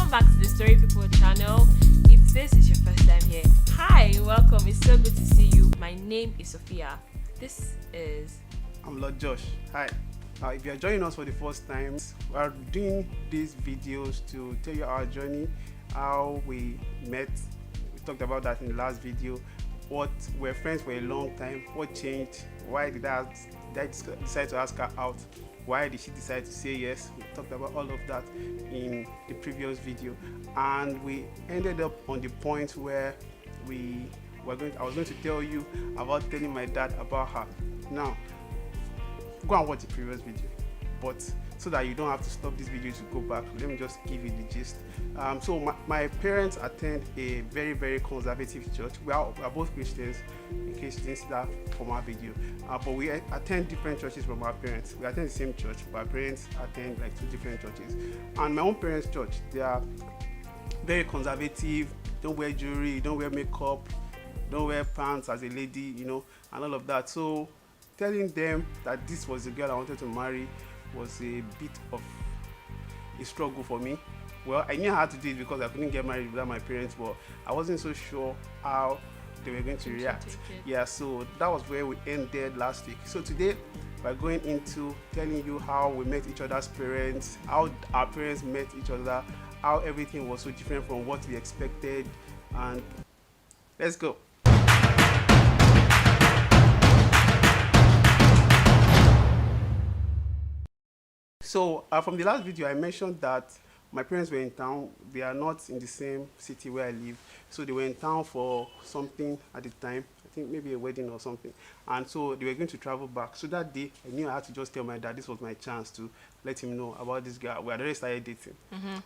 welcome back to the Story People channel. If this is your first time here, hi, welcome. It's so good to see you. My name is Sophia. This is... I'm Lord Josh. Hi. If you are joining us for the first time, we are doing these videos to tell you our journey, how we met. We talked about that in the last video. What we're friends for a long time. What changed? Why did I decide to ask her out? Why did she decide to say yes? We talked about all of that in the previous video, and we ended up on the point where I was going to tell you about telling my dad about her. Now, go and watch the previous video, but so that you don't have to stop this video to go back, let me just give you the gist. So my parents attend a very, very conservative church. We are both Christians, in case you didn't see that from our video, but we attend different churches from our parents. We attend the same church, but our parents attend like two different churches. And my own parents' church, they are very conservative. Don't wear jewelry, don't wear makeup, don't wear pants as a lady, and all of that. So telling them that this was the girl I wanted to marry was a bit of a struggle for me. Well, I knew how to do it because I couldn't get married without my parents, but I wasn't so sure how they were going to react. Yeah, so that was where we ended last week. So today we're going into telling you how we met each other's parents, how our parents met each other, how everything was so different from what we expected, and let's go. So from the last video, I mentioned that my parents were in town. They are not in the same city where I live. So they were in town for something at the time. I think maybe a wedding or something. And so they were going to travel back. So that day, I knew I had to just tell my dad this was my chance to let him know about this girl. We had already started dating.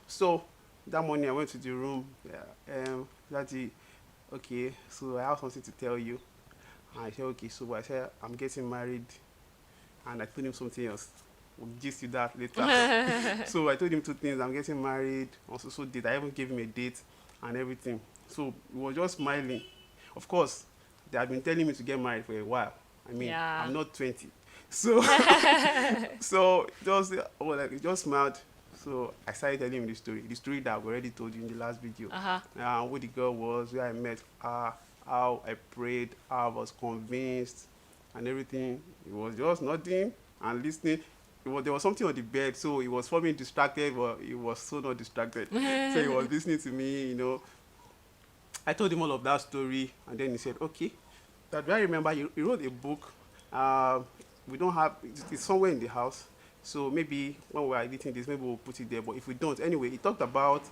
So that morning, I went to the room. Daddy, okay, so I have something to tell you. And I said, okay. So I said, I'm getting married. And I told him something else. We'll gist you that later. So I told him two things. I'm getting married. Also date. I even gave him a date and everything. So he was just smiling. Of course, they had been telling me to get married for a while. I mean, I'm not 20. So he just smiled. So I started telling him the story that I've already told you in the last video. Who the girl was, where I met her, how I prayed, how I was convinced, and everything. It was just nothing and listening. There was something on the bed, so he was forming distracted, but he was so not distracted. So he was listening to me, I told him all of that story, and then he said, okay. That I remember he wrote a book. We don't have, it's somewhere in the house. So maybe when we're editing this, maybe we'll put it there. But if we don't, anyway, he talked about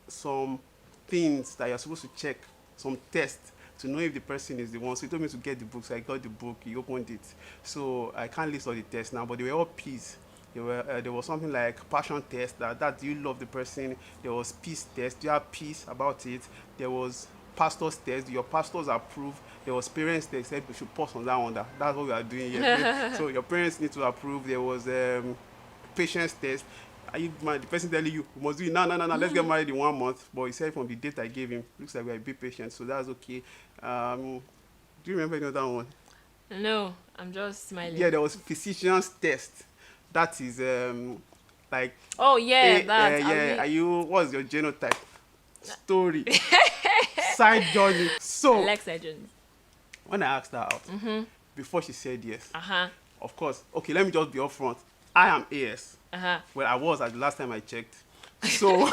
some things that you're supposed to check, some tests, to know if the person is the one. So he told me to get the book. So I got the book. He opened it. So I can't list all the tests now, but they were all P's. There was something like passion test. That do you love the person? There was peace test. Do you have peace about it? There was pastor's test. Do your pastors approve? There was parents test. Said we should pause on that one. That's what we are doing here. So your parents need to approve. There was patience test. The person telling you must do it no, let's get married in 1 month. But he said from the date I gave him, looks like we're a bit patient, so that's okay. Do you remember any other one? No, I'm just smiling. Yeah, there was physician's test. That is like. Oh yeah, Are you? What's your genotype? Story. Side journey. So. I like surgeons. When I asked her out, before she said yes. Of course. Okay, let me just be upfront. I am AS. Well, I was at the last time I checked. So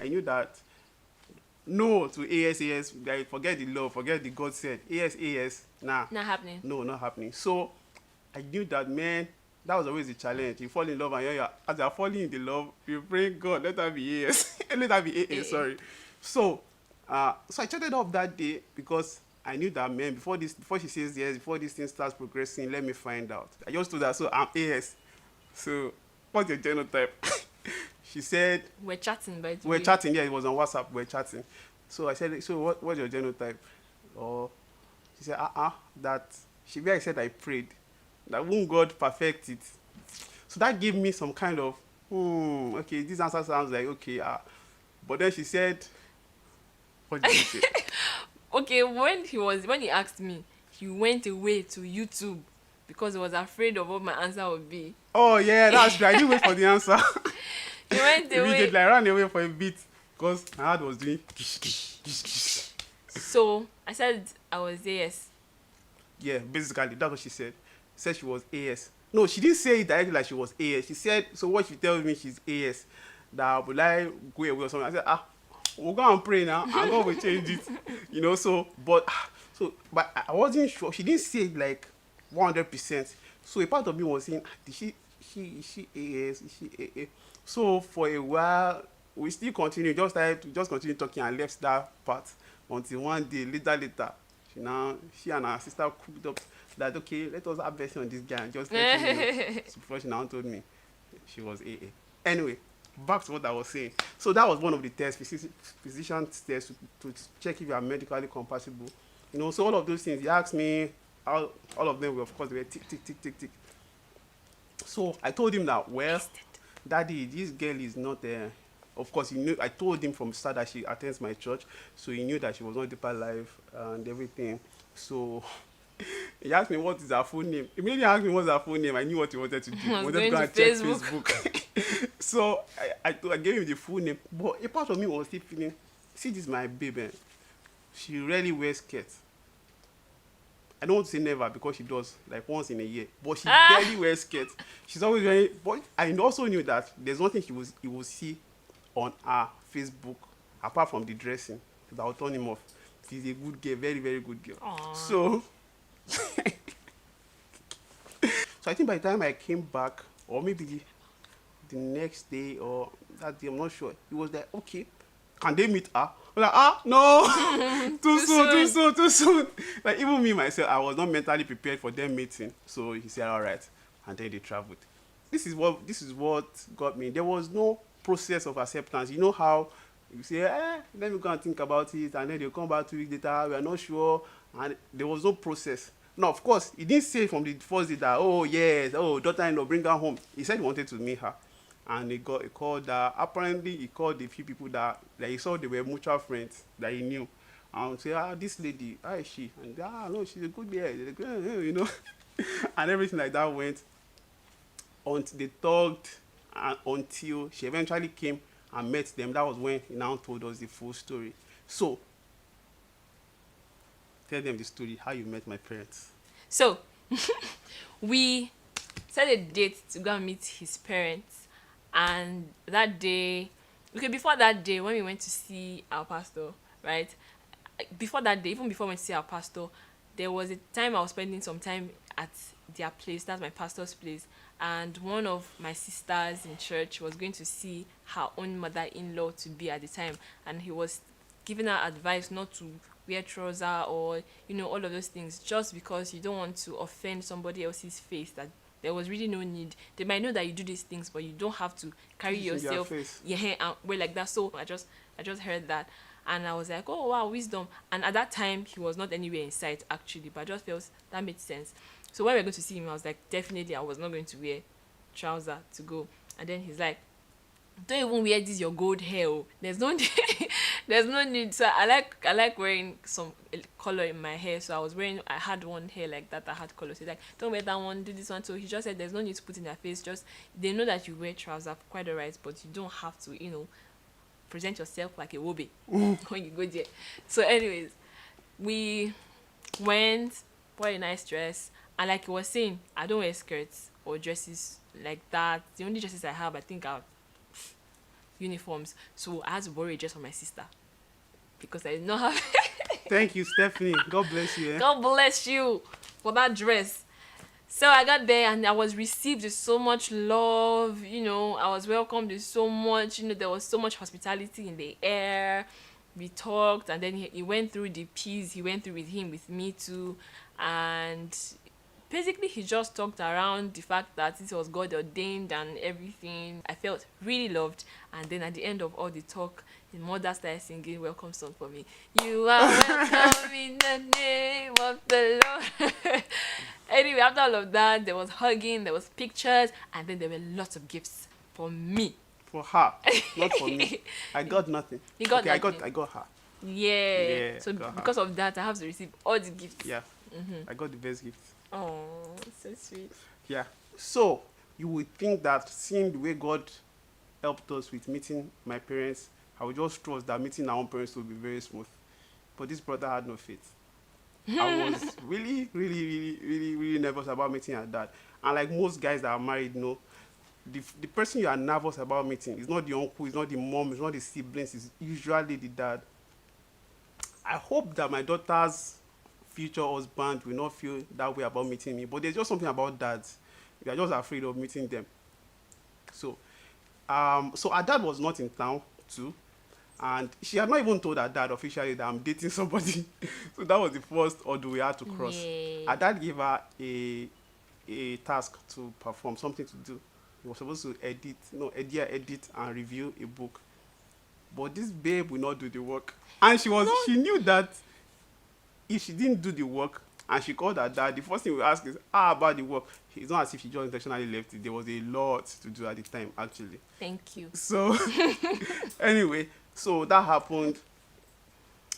I knew that no to AS, forget the law, forget the God said. AS, nah. Not happening. No, not happening. So I knew that, man, that was always the challenge. You fall in love and as you're falling in the love, you pray, God, let that be AS. Let that be AA, sorry. So I checked it up that day because I knew that, man, before she says yes, before this thing starts progressing, let me find out. I just told her, so I'm AS. So, what's your genotype? She said... We're chatting, by the way. We're chatting, yeah, it was on WhatsApp, we're chatting. So I said, so what's your genotype? She said, that... She very said I prayed. That won't God perfect it? So that gave me some kind of, okay, this answer sounds like, okay, But then she said, what did you say? Okay, when he asked me, he went away to YouTube because he was afraid of what my answer would be. Oh, yeah, that's right. I didn't wait for the answer. He went away. Immediately, I ran away for a bit because my heart was doing gish, gish, gish, gish. So I said I was AS. Yeah, basically, that's what she said. Said she was AS. No, she didn't say it directly like she was AS. She said, so what she tells me she's AS, that will I go away or something. I said, we'll go and pray now, and God will change it. You know, but I wasn't sure. She didn't say it like 100%. So a part of me was saying, is she AS? Is she AA? So for a while, we still continue, just continue talking and left that part until one day, later, she and her sister cooked up that, okay, let us have version on this guy and just let him know. So before she now told me she was AA. Anyway, back to what I was saying. So that was one of the tests, physician tests to check if you are medically compatible. You know, so all of those things, he asked me, all of them were, of course, they were tick, tick, tick, tick, tick. So I told him that, well, Daddy, this girl is not there. Of course, he knew. I told him from the start that she attends my church, so he knew that she was not Deeper Life and everything. So he asked me what is her full name. Immediately he asked me what's her full name. I knew what he wanted to do. He wanted to go and check Facebook. So I gave him the full name. But a part of me was still feeling, see, this is my baby. She rarely wears skirts. I don't want to say never because she does like once in a year, but she barely wears skirts. She's always wearing. But I also knew that there's nothing he will see on her Facebook apart from the dressing. That will turn him off. She's a good girl, very, very good girl. Aww. So I think by the time I came back, or maybe the next day or that day, I'm not sure, he was like, okay, can they meet her? I'm like, no, too soon. Like, even me myself, I was not mentally prepared for them meeting. So he said, all right, and then they traveled. This is what got me. There was no process of acceptance. You know how you say, let me go and think about it, and then they'll come back 2 weeks later, we are not sure, and there was no process. Now, of course, he didn't say from the first day that, oh, yes, daughter-in-law, bring her home. He said he wanted to meet her. And he called apparently he called a few people that he saw they were mutual friends that he knew. And say, this lady, how is she? And no, she's a good girl, you know. And everything like that went. Until they talked, until she eventually came and met them. That was when he now told us the full story. So, tell them the story, how you met my parents. So, we set a date to go and meet his parents. And that day, before that day, when we went to see our pastor, right? Before that day, even before we went to see our pastor, there was a time I was spending some time at their place. That's my pastor's place. And one of my sisters in church was going to see her own mother-in-law to be at the time. And he was giving her advice not to wear trouser or, all of those things, just because you don't want to offend somebody else's face, that there was really no need. They might know that you do these things, but you don't have to carry yourself and wear like that. So I just heard that, and I was like, oh wow, wisdom. And at that time, he was not anywhere in sight actually, but I just felt that made sense. So when we were going to see him, I was like, definitely I was not going to wear trouser to go. And then he's like, don't even wear this your gold hair. There's no need. There's no need. So I like wearing some color in my hair. So I had one hair like that. I had color. So he's like, don't wear that one, do this one. So he just said there's no need to put in their face. Just, they know that you wear trousers, quite alright, but you don't have to, present yourself like a wobe when you go there. So anyways, we went, bought a nice dress, and like he was saying, I don't wear skirts or dresses like that. The only dresses I have, I think, are uniforms. So I had to borrow a dress for my sister because I did not have Thank you, Stephanie. God bless you. God bless you for that dress. So I got there and I was received with so much love, I was welcomed with so much, there was so much hospitality in the air. We talked, and then he went through the piece he went through with me too, and basically he just talked around the fact that it was God ordained and everything. I felt really loved, and then at the end of all the talk, the mother started singing welcome song for me. You are welcome in the name of the Lord. Anyway, after all of that, there was hugging, there was pictures, and then there were lots of gifts for me. For her, not for me. I got nothing. You got nothing. I got her. Yeah. So because of that, I have to receive all the gifts. Yeah. Mm-hmm. I got the best gift. Oh, so sweet. Yeah. So you would think that seeing the way God helped us with meeting my parents. I would just trust that meeting our own parents would be very smooth. But this brother had no faith. I was really nervous about meeting her dad. And like most guys that are married know, the person you are nervous about meeting is not the uncle, it's not the mom, it's not the siblings, it's usually the dad. I hope that my daughter's future husband will not feel that way about meeting me, but there's just something about dads. We are just afraid of meeting them. So, so her dad was not in town too, and she had not even told her dad officially that I'm dating somebody. So that was the first ordeal we had to cross. Yay. Her dad gave her a task to perform, something to do. He was supposed to edit and review a book. But this babe will not do the work. And she knew that if she didn't do the work and she called her dad, the first thing we ask is, how about the work? It's not as if she just intentionally left it. There was a lot to do at the time, actually. Thank you. So, anyway, so that happened.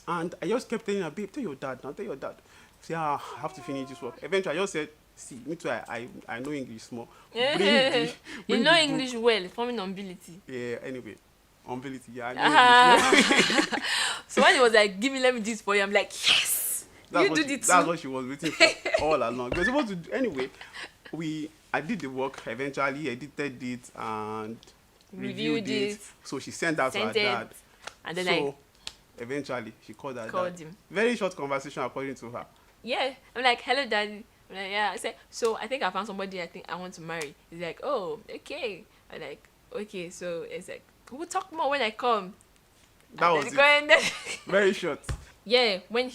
And I just kept telling her, babe, tell your dad now, tell your dad. Say, I have to finish this work. Eventually, I just said, see, me too, I know English small. You know English well, forming ability. Yeah, anyway. Ability, yeah, I know English. So when he was like, give me, let me do this for you, I'm like, yes! That's what she was waiting for all along. We were supposed to do, anyway, I did the work, eventually edited it and reviewed it. So she sent that to her dad. And then eventually she called her called dad. him. Very short conversation according to her. Yeah. I'm like, hello daddy. I'm like, yeah. I said, so I think I found somebody I think I want to marry. He's like, oh, okay. I'm like, okay, so it's like, we'll talk more when I come. That was it. Very short. Yeah, when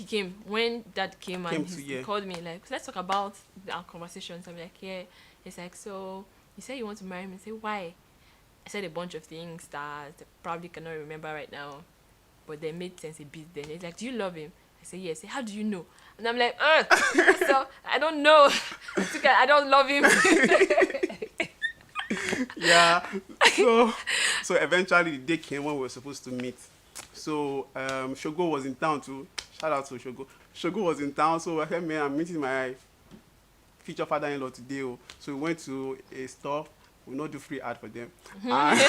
dad came and he called me, like, let's talk about our conversations. I'm like, yeah. He's like, so you said you want to marry me. I said, why? I said a bunch of things that I probably cannot remember right now, but they made sense a bit then. He's like, do you love him? I said, yes. I said, how do you know? And I'm like, so I don't know. I don't love him. Yeah. So eventually the day came when we were supposed to meet. So Shogo was in town too. Shout out to Shogo. Shogo was in town, so I said, man, I'm meeting my future father-in-law today. So we went to a store. We not do free ad for them. And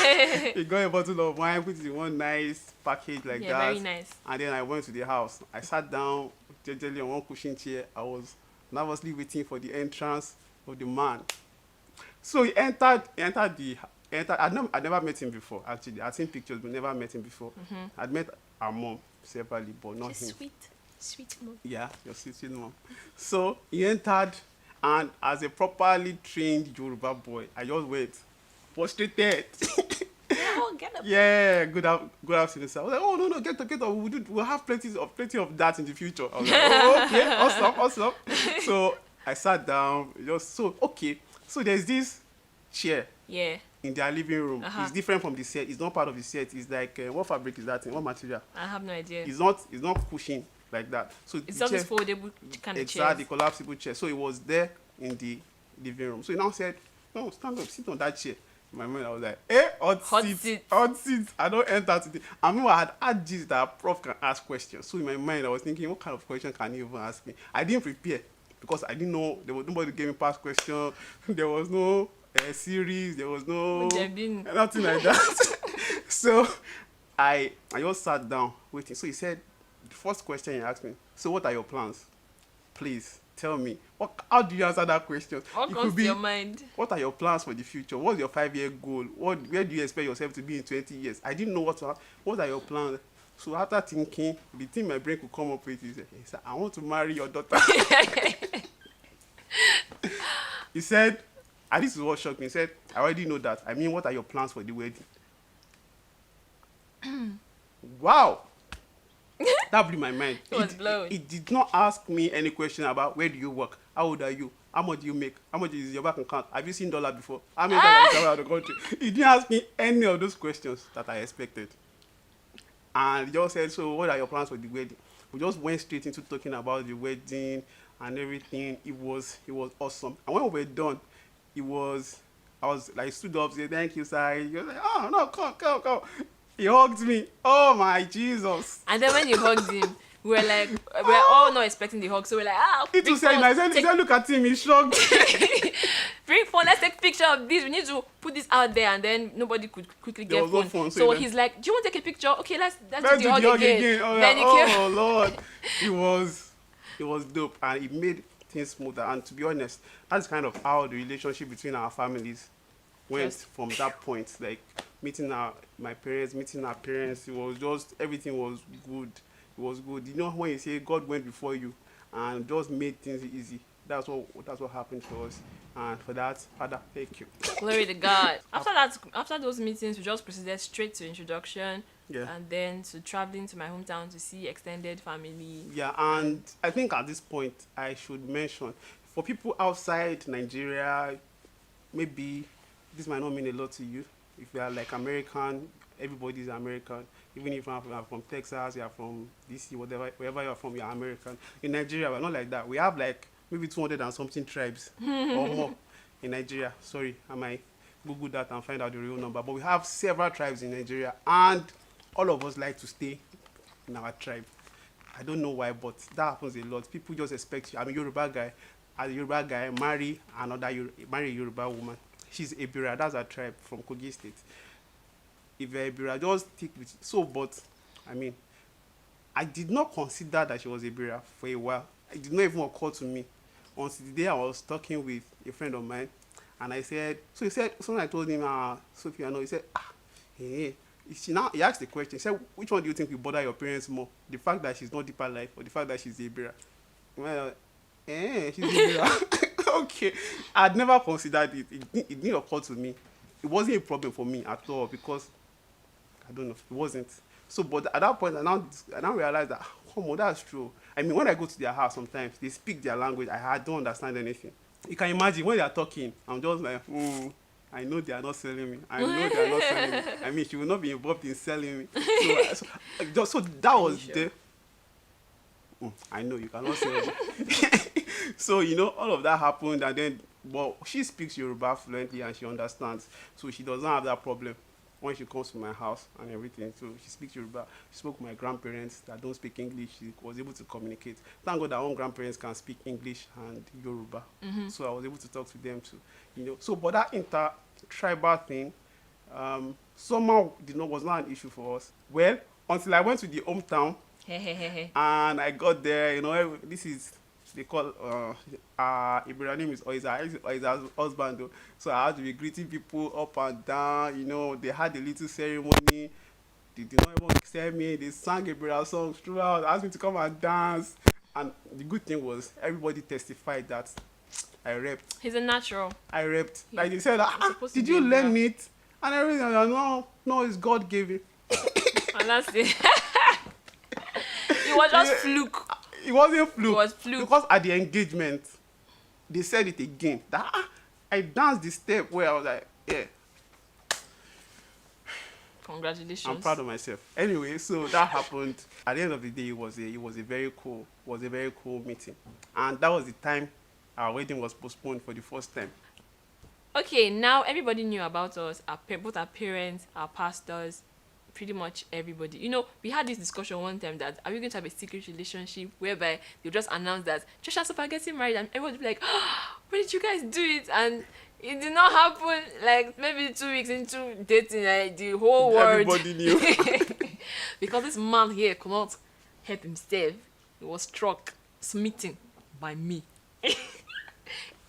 he got a bottle of wine, put it in one nice package like that. Yeah, very nice. And then I went to the house. I sat down gently on one cushion chair. I was nervously waiting for the entrance of the man. So he entered. I'd never met him before, actually. I'd seen pictures, but never met him before. I'd met our mom separately, but not She's him. Sweet mom. Yeah, your sweet mom. So he entered, and as a properly trained Yoruba boy, I just went frustrated. Get up. Yeah, good afternoon, sir. I was like, oh no, get up. We'll have plenty of that in the future. I was like, oh, okay, awesome. So I sat down. So there's this chair. Yeah. In their living room. It's different from the set. It's not part of the set. It's like what fabric is that in? What material? I have no idea. It's not pushing like that. So it's not this foldable kind of chair. Exactly, collapsible chair. So it was there in the living room. So he now said, no, stand up, sit on that chair. In my mind, I was like, hot seat. I don't enter today. I mean, I had had this that Prof can ask questions. So in my mind, I was thinking, what kind of question can you even ask me? I didn't prepare because I didn't know. There was nobody gave me past question. There was no series. There was no nothing like that. So I just sat down waiting. So he said, the first question he asked me, so what are your plans? Please tell me. How do you answer that question? What comes to your mind? What are your plans for the future? What's your 5-year goal? Where do you expect yourself to be in 20 years? I didn't know what are your plans. So after thinking, the thing my brain could come up with is, he said, I want to marry your daughter. He said, and this is what shocked me. He said, I already know that. I mean, what are your plans for the wedding? Wow. That blew my mind. It was blown. It did not ask me any question about where do you work? How old are you? How much do you make? How much is your bank account? Have you seen dollar before? How many dollars out of the country? He didn't ask me any of those questions that I expected. And he just said, so what are your plans for the wedding? We just went straight into talking about the wedding and everything. It was awesome. And when we were done, I was like stood up, said, thank you, sir. He was like, oh no, come. He hugged me. Oh my Jesus. And then when you hugged him, we were all not expecting the hug, so we're like, It was saying, I said, look at him, he's shocked. bring phone, let's take picture of this. We need to put this out there, and then nobody could quickly There get was no phone. phone, So so he's like, do you want to take a picture? Okay, let's Let's do the hug again. Oh, Then he yeah. came. Oh Lord, it was dope, and it made things smoother. And to be honest, that's kind of how the relationship between our families went Yes. from that point. Like meeting my parents, meeting our parents. It was just everything was good. It was good. You know when you say God went before you and just made things easy. That's what happened for us. And for that, Father, thank you. Glory to God. After those meetings, we just proceeded straight to introduction, Yeah. and then to traveling to my hometown to see extended family. Yeah, and I think at this point I should mention for people outside Nigeria, maybe this might not mean a lot to you. If you are like American, everybody is American. Even if you are from Texas, you are from DC, whatever, wherever you are from, you are American. In Nigeria, we're not like that. We have like maybe 200 and something tribes or more in Nigeria. Sorry, I might Google that and find out the real number. But we have several tribes in Nigeria, and all of us like to stay in our tribe. I don't know why, but that happens a lot. People just expect you. I'm a Yoruba guy. As a Yoruba guy, marry a Yoruba woman. She's Ebira. That's her tribe from Kogi State. If you're Ebira, just stick with it. So, but I mean, I did not consider that she was Ebira for a while. It did not even occur to me until the day I was talking with a friend of mine, and I said, so he said, something I told him, Sophia, no, he said, hey. He asked the question. He said, which one do you think will bother your parents more? The fact that she's not deeper life or the fact that she's Ibira? Well, she's Ibira. Okay. I'd never considered it. It didn't occur to me. It wasn't a problem for me at all because, I don't know, it wasn't. So, but at that point, I now realized that, come on, that's true. I mean, when I go to their house sometimes, they speak their language. I don't understand anything. You can imagine when they are talking, I'm just like, I know they are not selling me. I know they are not selling me. I mean, she will not be involved in selling me. So that was the. I know you cannot sell me. So, all of that happened, and then, well, she speaks Yoruba fluently and she understands. So she doesn't have that problem when she comes to my house and everything. So she speaks Yoruba. She spoke with my grandparents that don't speak English. She was able to communicate. Thank God our own grandparents can speak English and Yoruba. Mm-hmm. So I was able to talk to them too. So but that inter-tribal thing somehow was not an issue for us. Well, until I went to the hometown and I got there, this is, they call Ibrahim name is Oiza's husband though. So I had to be greeting people up and down. They had a little ceremony. They did not even accept me. They sang Ibrahim songs throughout, asked me to come and dance. And the good thing was everybody testified that I repped. He's a natural. I repped. Like they said, did you learn it? And everything. I was, no, it's God gave it. And that's it. It was just fluke. It wasn't fluke. It was fluke. Because at the engagement, they said it again. That I danced the step where I was like, yeah. Congratulations. I'm proud of myself. Anyway, so that happened. At the end of the day, it was a very cool meeting. And that was the time our wedding was postponed for the first time. Okay, now everybody knew about us, both our parents, our pastors, pretty much everybody. We had this discussion one time that are we going to have a secret relationship whereby they'll just announce that Joshua and Soph are getting married, and everybody will be like, where did you guys do it? And it did not happen. Like maybe 2 weeks into dating, like the whole world. Everybody knew. Because this man here could not help himself. He was struck, smitten by me.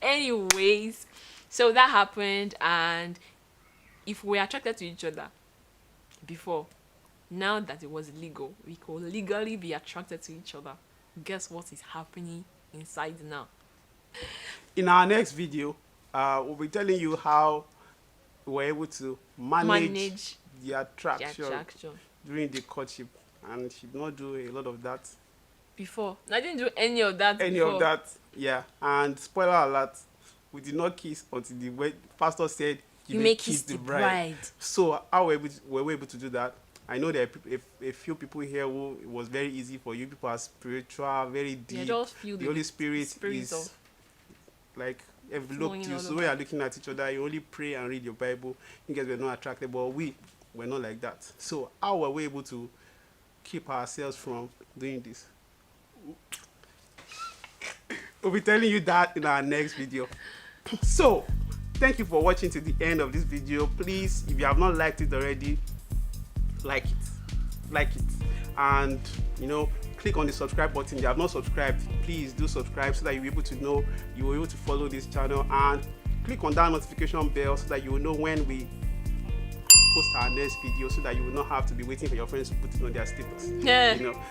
Anyways, so that happened, and if we're attracted to each other before, now that it was legal, we could legally be attracted to each other. Guess what is happening inside now? In our next video, we'll be telling you how we were able to manage the attraction during the courtship, and she did not do a lot of that before. I didn't do any of that yeah. And spoiler alert, we did not kiss until the pastor said you may kiss the bride. So how were we able to do that? I know there are a few people here who it was very easy for. You people are spiritual, very deep. Just feel the Holy Spirit is like enveloped you. So when you're looking at each other, you only pray and read your Bible. You guys were not attracted, but we were not like that. So how were we able to keep ourselves from doing this? We'll be telling you that in our next video. So thank you for watching to the end of this video. Please, if you have not liked it already, like it, and click on the subscribe button. If you have not subscribed, please do subscribe so that you'll be able to know, you will be able to follow this channel, and click on that notification bell so that you will know when we post our next video, so that you will not have to be waiting for your friends to put it on their status.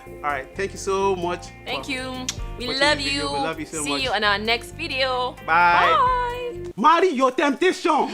All right, thank you so much. Thank you. We love you. We love you so much. See you on our next video. Bye. Marry your temptation.